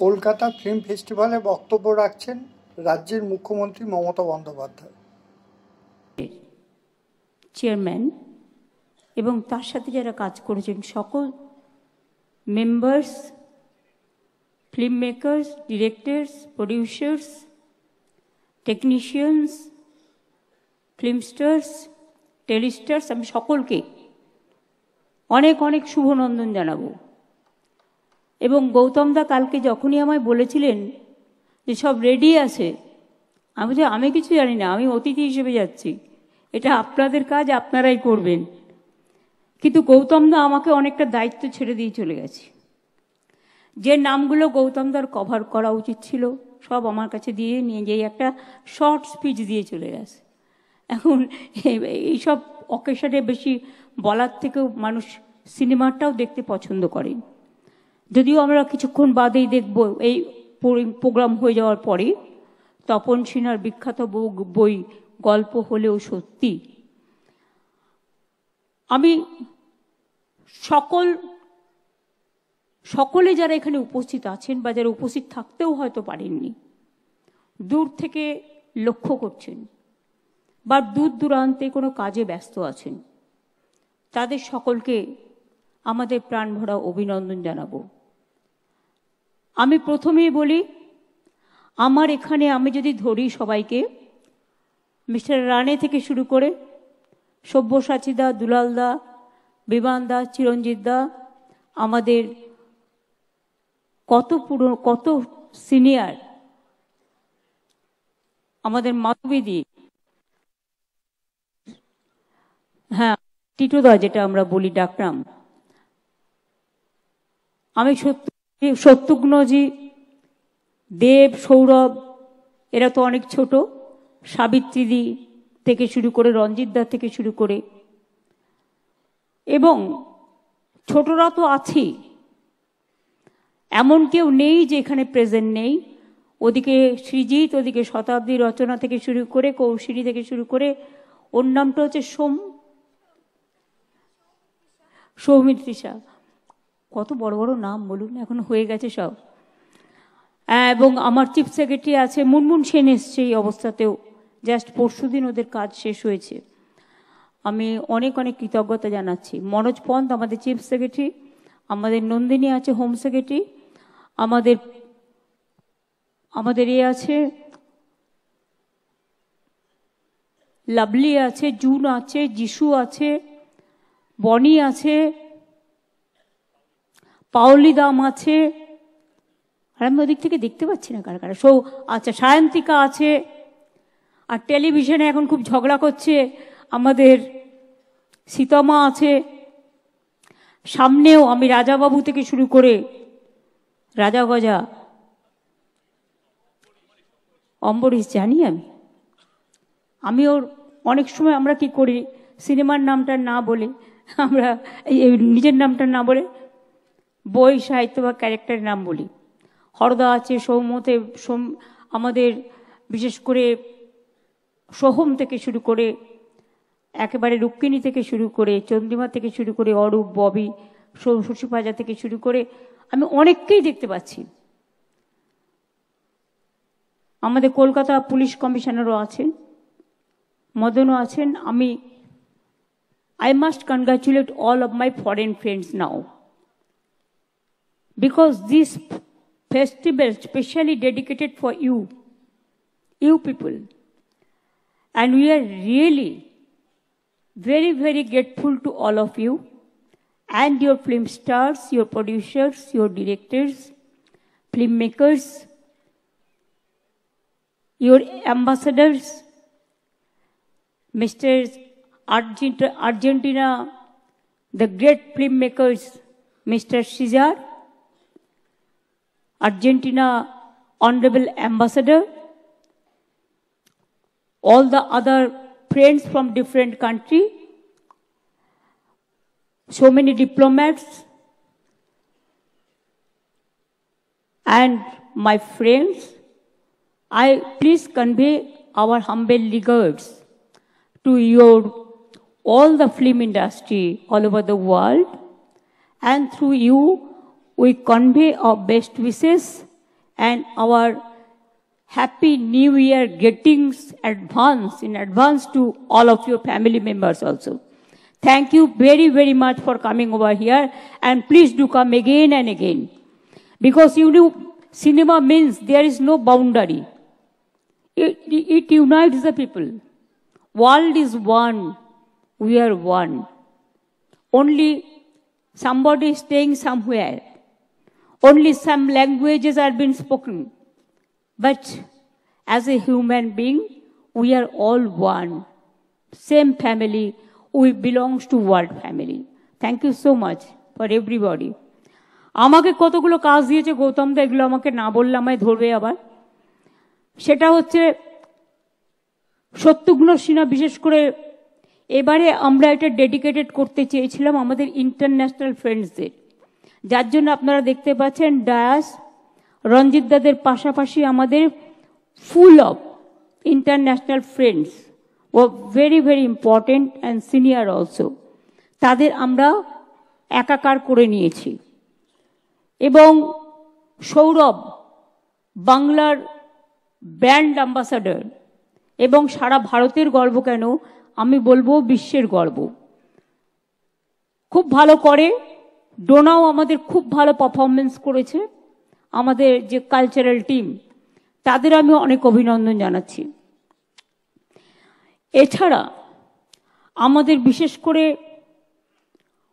Kolkata film ফেস্টিভ্যালে বক্তব্য রাখছেন রাজ্যের মুখ্যমন্ত্রী মমতা বন্দ্যোপাধ্যায়। চেয়ারম্যান এবং তার সাথে যারা কাজ করেছেন সকল members, film makers, directors, producers, technicians, film stars, telestars, আমি সকলকে অনেক অনেক শুভনন্দন জানাবো। এবং গৌতম দা কালকে যখনই আমায় বলেছিলেন যে সব রেডি আছে, আমি কিছু জানি না, আমি অতিথি হিসেবে যাচ্ছি, এটা আপনাদের কাজ, আপনারাই করবেন। কিন্তু গৌতম দা আমাকে অনেকটা দায়িত্ব ছেড়ে দিয়ে চলে গেছে। যে নামগুলো গৌতম দার কভার করা উচিত ছিল সব আমার কাছে দিয়ে নিয়ে যেয়ে একটা শর্ট স্পিচ দিয়ে চলে গেছে। এখন এইসব অকেশনে বেশি বলার থেকেও মানুষ সিনেমাটাও দেখতে পছন্দ করেন। যদিও আমরা কিছুক্ষণ বাদেই দেখব, এই প্রোগ্রাম হয়ে যাওয়ার পরে, তপন সিনহার বিখ্যাত বই গল্প হলেও সত্যি। আমি সকলে যারা এখানে উপস্থিত আছেন বা যারা উপস্থিত থাকতেও হয়তো পারেননি, দূর থেকে লক্ষ্য করছেন বা দূর দূরান্তে কোনো কাজে ব্যস্ত আছেন, তাদের সকলকে আমাদের প্রাণভরা অভিনন্দন জানাবো। আমি প্রথমেই বলি, আমার এখানে আমি যদি ধরি সবাইকে, মিস্টার রানে থেকে শুরু করে সব্যসাচী দা, দুলাল দা, বিমান দা, চিরঞ্জিত দা, আমাদের কত সিনিয়র, আমাদের মাধবীদি, হ্যাঁ টিটুদা যেটা আমরা বলি ডাকরাম, আমি শত্রুঘ্নজি, দেব, সৌরভ, এরা তো অনেক ছোট, সাবিত্রীদি থেকে শুরু করে রঞ্জিত দা থেকে শুরু করে, এবং ছোটরা তো আছেই, এমন কেউ নেই যে এখানে প্রেজেন্ট নেই। ওদিকে সৃজিত, ওদিকে শতাব্দী, রচনা থেকে শুরু করে, কৌশিনী থেকে শুরু করে, ওর নামটা হচ্ছে সৌমিত্রিষা, কত বড় বড় নাম বলুন, এখন হয়ে গেছে সব। এবং আমার চিফ সেক্রেটারি আছে, মুনমুন সেন এসছে এই অবস্থাতেও, জাস্ট পরশুদিন ওদের কাজ শেষ হয়েছে। আমি অনেক অনেক কৃতজ্ঞতা জানাচ্ছি। মনোজ পন্ত আমাদের চিফ সেক্রেটারি, আমাদের নন্দিনী আছে হোম সেক্রেটারি, আমাদের আছে লাভলি আছে, জুন আছে, যিশু আছে, বনি আছে, পাওলি দাম আছে, আর আমি ওদিক থেকে দেখতে পাচ্ছি না কারা কারা, আচ্ছা সায়ন্তিকা আছে। আর টেলিভিশনে এখন খুব ঝগড়া করছে আমাদের সীতমা আছে। সামনেও আমি রাজাবাবু থেকে শুরু করে রাজা গজা, অম্বরীশ জানি আমি ওর অনেক সময় আমরা কি করি, সিনেমার নামটা না বলে, আমরা নিজের নামটা না বলে বই সাহিত্য বা ক্যারেক্টারের নাম বলি। হরদা আছে, সৌমতে, আমাদের বিশেষ করে সোহম থেকে শুরু করে, একেবারে রুক্মিণী থেকে শুরু করে, চন্দ্রিমা থেকে শুরু করে, অরূপ, ববি, শশীপাজা থেকে শুরু করে, আমি অনেককেই দেখতে পাচ্ছি। আমাদের কলকাতা পুলিশ কমিশনারও আছেন, মদনও আছেন। I must congratulate all of my foreign friends now, because this festival specially dedicated for you people, and we are really very, very grateful to all of you and your film stars, your producers, your directors, filmmakers, your ambassadors, Mr. Argentina, the great filmmakers, Mr. Cesar, Argentina Honorable Ambassador, all the other friends from different country, so many diplomats, and my friends, I please convey our humble regards to all the film industry all over the world, and through you we convey our best wishes and our Happy New Year greetings in advance to all of your family members also. Thank you very, very much for coming over here, and please do come again and again. Because you know, cinema means there is no boundary. It unites the people. World is one. We are one. Only somebody is staying somewhere. Only some languages are being spoken. But as a human being, we are all one. Same family. We belong to world family. Thank you so much for everybody. আমাকে কতগুলো কাজ দিয়েছে গৌতম দা, এগুলো আমাকে না বললে আমায় ধরবে আবার। সেটা হচ্ছে শত্রুঘ্ন সিনহা, বিশেষ করে এবারে আমরা এটা ডেডিকেটেড করতে চেয়েছিলাম আমাদের ইন্টারন্যাশনাল ফ্রেন্ডসদের, যার জন্য আপনারা দেখতে পাচ্ছেন ডায়াস রঞ্জিত দাদের পাশাপাশি আমাদের ফুল অফ ইন্টারন্যাশনাল ফ্রেন্ডস ও very very important and senior also, তাদের আমরা একাকার করে নিয়েছি। এবং সৌরভ বাংলার ব্র্যান্ড অ্যাম্বাসাডার এবং সারা ভারতের গর্ব কেন, আমি বলবো বিশ্বের গর্ব। খুব ভালো করে। ডোনাও আমাদের খুব ভালো পারফরমেন্স করেছে। আমাদের যে কালচারাল টিম, তাদের আমি অনেক অভিনন্দন জানাচ্ছি। এছাড়া আমাদের বিশেষ করে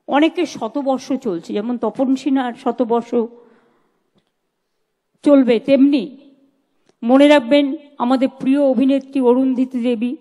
অনেকের শতবর্ষ চলছে, যেমন তপন সিনহার শতবর্ষ চলবে, তেমনি মনে রাখবেন আমাদের প্রিয় অভিনেত্রী অরুন্ধতী দেবী,